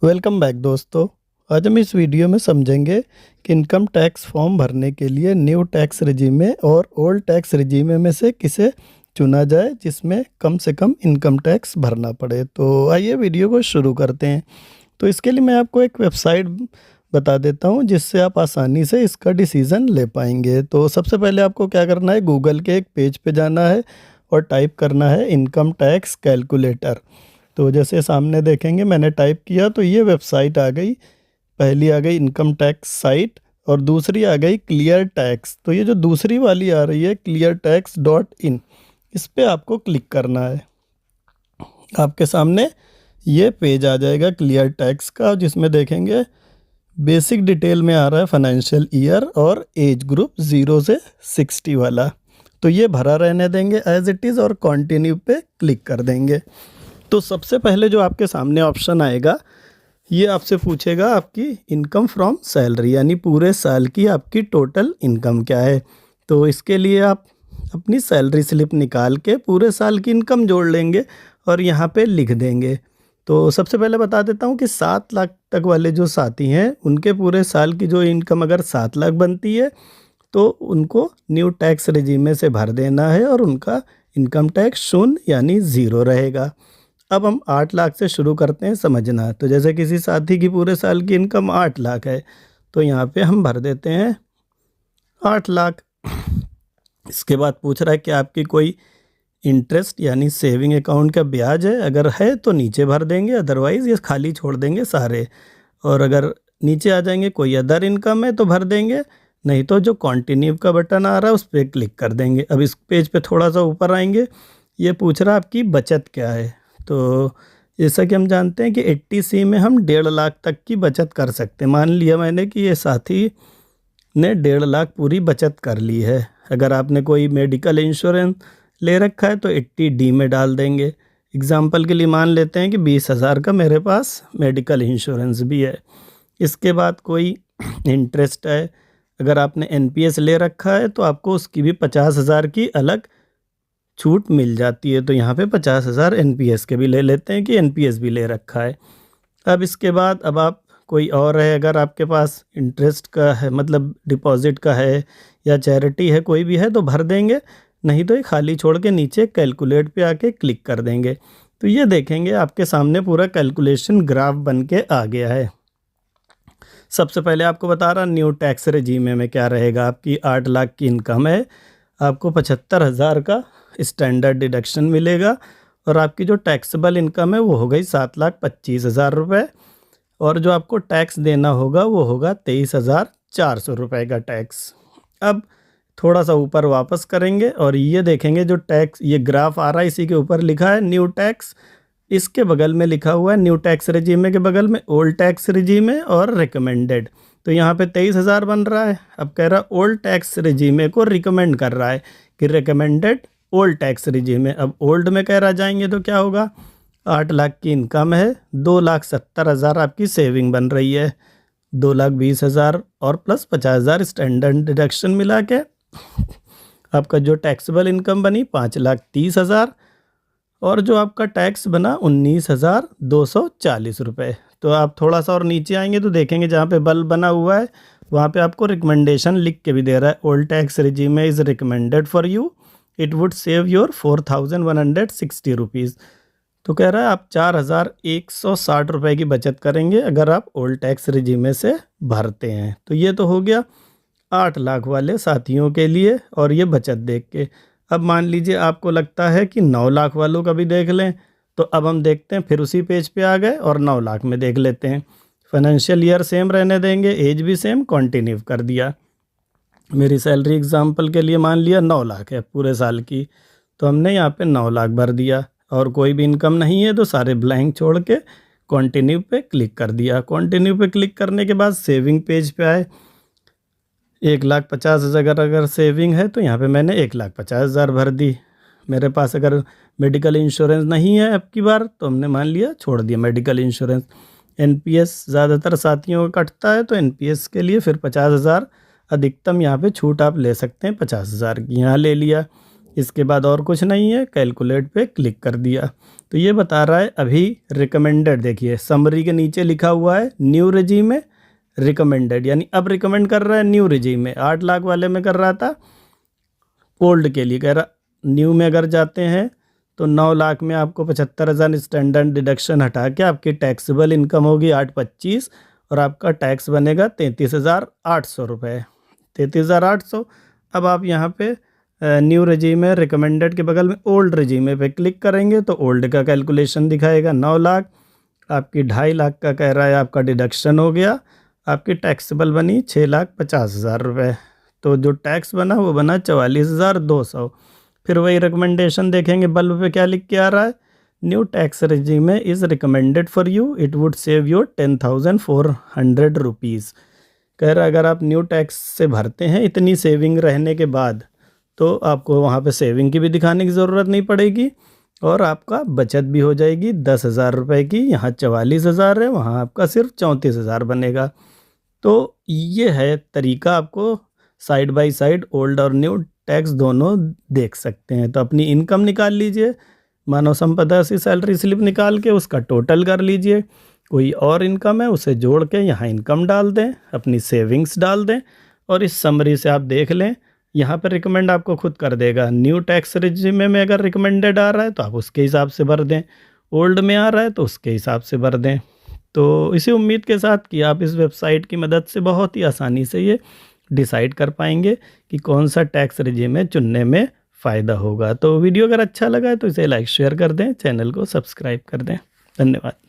Welcome back दोस्तों। आज हम इस वीडियो में समझेंगे कि इनकम टैक्स फॉर्म भरने के लिए न्यू टैक्स रेजिमे और ओल्ड टैक्स रेजिमे में से किसे चुना जाए जिसमें कम से कम इनकम टैक्स भरना पड़े। तो आइए वीडियो को शुरू करते हैं। तो इसके लिए मैं आपको एक वेबसाइट बता देता हूं जिससे आप आसानी से इसका डिसीज़न ले पाएंगे। तो सबसे पहले आपको क्या करना है, गूगल के एक पेज पे जाना है और टाइप करना है इनकम टैक्स कैलकुलेटर। तो जैसे सामने देखेंगे मैंने टाइप किया तो ये वेबसाइट आ गई। पहली आ गई इनकम टैक्स साइट और दूसरी आ गई क्लियर टैक्स। तो ये जो दूसरी वाली आ रही है क्लियर टैक्स .in, इस पे आपको क्लिक करना है। आपके सामने ये पेज आ जाएगा क्लियर टैक्स का, जिसमें देखेंगे बेसिक डिटेल में आ रहा है फाइनेंशियल ईयर और एज ग्रुप 0 से 60 वाला। तो ये भरा रहने देंगे एज इट इज़ और कंटिन्यू पे क्लिक कर देंगे। तो सबसे पहले जो आपके सामने ऑप्शन आएगा ये आपसे पूछेगा आपकी इनकम फ्रॉम सैलरी, यानी पूरे साल की आपकी टोटल इनकम क्या है। तो इसके लिए आप अपनी सैलरी स्लिप निकाल के पूरे साल की इनकम जोड़ लेंगे और यहाँ पे लिख देंगे। तो सबसे पहले बता देता हूँ कि 7 लाख तक वाले जो साथी हैं उनके पूरे साल की जो इनकम अगर 7 लाख बनती है तो उनको न्यू टैक्स रेजिमे से भर देना है और उनका इनकम टैक्स शून्य यानी 0 रहेगा। अब हम 8 लाख से शुरू करते हैं समझना। तो जैसे किसी साथी की पूरे साल की इनकम 8 लाख है तो यहाँ पे हम भर देते हैं 8 लाख। इसके बाद पूछ रहा है कि आपकी कोई इंटरेस्ट यानी सेविंग अकाउंट का ब्याज है, अगर है तो नीचे भर देंगे, अदरवाइज़ ये खाली छोड़ देंगे सारे। और अगर नीचे आ जाएंगे कोई अदर इनकम है तो भर देंगे, नहीं तो जो कंटिन्यू का बटन आ रहा है उस पर क्लिक कर देंगे। अब इस पेज पे थोड़ा सा ऊपर आएंगे, ये पूछ रहा है आपकी बचत क्या है। तो जैसा कि हम जानते हैं कि 80C में हम 1.5 लाख तक की बचत कर सकते हैं। मान लिया मैंने कि ये साथी ने 1.5 लाख पूरी बचत कर ली है। अगर आपने कोई मेडिकल इंश्योरेंस ले रखा है तो 80D में डाल देंगे। एग्ज़ाम्पल के लिए मान लेते हैं कि 20,000 का मेरे पास मेडिकल इंश्योरेंस भी है। इसके बाद कोई इंटरेस्ट है, अगर आपने NPS ले रखा है तो आपको उसकी भी 50,000 की अलग छूट मिल जाती है। तो यहाँ पे 50,000 NPS के भी ले लेते हैं कि NPS भी ले रखा है। अब इसके बाद अब आप कोई और है, अगर आपके पास इंटरेस्ट का है मतलब डिपॉजिट का है या चैरिटी है कोई भी है तो भर देंगे, नहीं तो ये खाली छोड़ के नीचे कैलकुलेट पे आके क्लिक कर देंगे। तो ये देखेंगे आपके सामने पूरा कैलकुलेशन ग्राफ बन के आ गया है। सबसे पहले आपको बता रहा न्यू टैक्स रेजिमे में क्या रहेगा। आपकी 8 लाख की इनकम है, आपको 75,000 का स्टैंडर्ड डिडक्शन मिलेगा और आपकी जो टैक्सेबल इनकम है वो हो गई 7,25,000 रुपये और जो आपको टैक्स देना होगा वो होगा 23,400 रुपये का टैक्स। अब थोड़ा सा ऊपर वापस करेंगे और ये देखेंगे जो टैक्स ये ग्राफ आ रहा है इसी के ऊपर लिखा है न्यू टैक्स, इसके बगल में लिखा हुआ है न्यू टैक्स रेजिमे के बगल में ओल्ड टैक्स रेजिमे और रिकमेंडेड। तो यहाँ पे 23,000 बन रहा है। अब कह रहा है ओल्ड टैक्स रेजिमे को रिकमेंड कर रहा है कि रिकमेंडेड ओल्ड टैक्स रेजिमे। अब ओल्ड में कह रहा जाएंगे तो क्या होगा, 8 लाख की इनकम है, 2,70,000 आपकी सेविंग बन रही है, 2,20,000 और प्लस 50,000 स्टैंडर्ड डिडक्शन मिला के आपका जो टैक्सेबल इनकम बनी 5,30,000 और जो आपका टैक्स बना 19,240 रुपये। तो आप थोड़ा सा और नीचे आएंगे तो देखेंगे जहाँ पे बल्ब बना हुआ है वहाँ पे आपको रिकमेंडेशन लिख के भी दे रहा है, old tax regime is recommended for you, it would save your 4,160 rupees. तो कह रहा है आप 4,160 रुपये की बचत करेंगे अगर आप ओल्ड टैक्स रेजिमे से भरते हैं। तो ये तो हो गया 8 लाख वाले साथियों के लिए और ये बचत देख के। अब मान लीजिए आपको लगता है कि 9 लाख वालों का भी देख लें, तो अब हम देखते हैं, फिर उसी पेज पे आ गए और 9 लाख में देख लेते हैं। फाइनेंशियल ईयर सेम रहने देंगे, एज भी सेम, कंटिन्यू कर दिया। मेरी सैलरी एग्जांपल के लिए मान लिया 9 लाख है पूरे साल की, तो हमने यहाँ पे 9 लाख भर दिया और कोई भी इनकम नहीं है तो सारे ब्लैंक छोड़ के कंटिन्यू पे क्लिक कर दिया। कंटिन्यू पे क्लिक करने के बाद सेविंग पेज पे आए, 1,50,000 अगर सेविंग है तो यहाँ पे मैंने 1,50,000 भर दी। मेरे पास अगर मेडिकल इंश्योरेंस नहीं है अब की बार तो हमने मान लिया छोड़ दिया मेडिकल इंश्योरेंस। NPS ज़्यादातर साथियों का कटता है तो NPS के लिए फिर 50,000 अधिकतम यहाँ पे छूट आप ले सकते हैं 50,000 की, यहाँ ले लिया। इसके बाद और कुछ नहीं है, कैलकुलेट पे क्लिक कर दिया तो ये बता रहा है अभी रिकमेंडेड। देखिए समरी के नीचे लिखा हुआ है न्यू रेजीम में रिकमेंडेड, यानी अब रिकमेंड कर रहा है न्यू रेजीम में। 8 लाख वाले में कर रहा था ओल्ड के लिए, कह रहा न्यू में अगर जाते हैं तो 9 लाख में आपको 75,000 स्टैंडर्ड डिडक्शन हटा के आपकी टैक्सेबल इनकम होगी 825 और आपका टैक्स बनेगा 33,800 रुपये, 33,800। अब आप यहाँ पे न्यू रेजीम में रिकमेंडेड के बगल में ओल्ड रेजीम पे क्लिक करेंगे तो ओल्ड का कैलकुलेशन दिखाएगा 9 लाख, आपकी 2.5 लाख का कह रहा है आपका डिडक्शन हो गया, आपकी टैक्सेबल बनी 6,50,000 रुपये। तो जो टैक्स बना वो बना 44,200। फिर वही रिकमेंडेशन देखेंगे, बल्ब पे क्या लिख के आ रहा है, new tax regime is recommended for you, it would save your 10,400 rupees. कह रहा है अगर आप न्यू टैक्स से भरते हैं इतनी सेविंग रहने के बाद तो आपको वहाँ पे सेविंग की भी दिखाने की ज़रूरत नहीं पड़ेगी और आपका बचत भी हो जाएगी 10,000 रुपये की। यहाँ 44,000 है, वहाँ आपका सिर्फ 34,000 बनेगा। तो ये है तरीका, आपको साइड बाय साइड ओल्ड और न्यू टैक्स दोनों देख सकते हैं। तो अपनी इनकम निकाल लीजिए, मानव संपदा से सैलरी स्लिप निकाल के उसका टोटल कर लीजिए, कोई और इनकम है उसे जोड़ के यहाँ इनकम डाल दें, अपनी सेविंग्स डाल दें और इस समरी से आप देख लें, यहाँ पर रिकमेंड आपको खुद कर देगा। न्यू टैक्स रेजिम में अगर रिकमेंडेड आ रहा है तो आप उसके हिसाब से भर दें, ओल्ड में आ रहा है तो उसके हिसाब से भर दें। तो इसी उम्मीद के साथ कि आप इस वेबसाइट की मदद से बहुत ही आसानी से ये डिसाइड कर पाएंगे कि कौन सा टैक्स रेजिम चुनने में फ़ायदा होगा। तो वीडियो अगर अच्छा लगा है तो इसे लाइक शेयर कर दें, चैनल को सब्सक्राइब कर दें। धन्यवाद।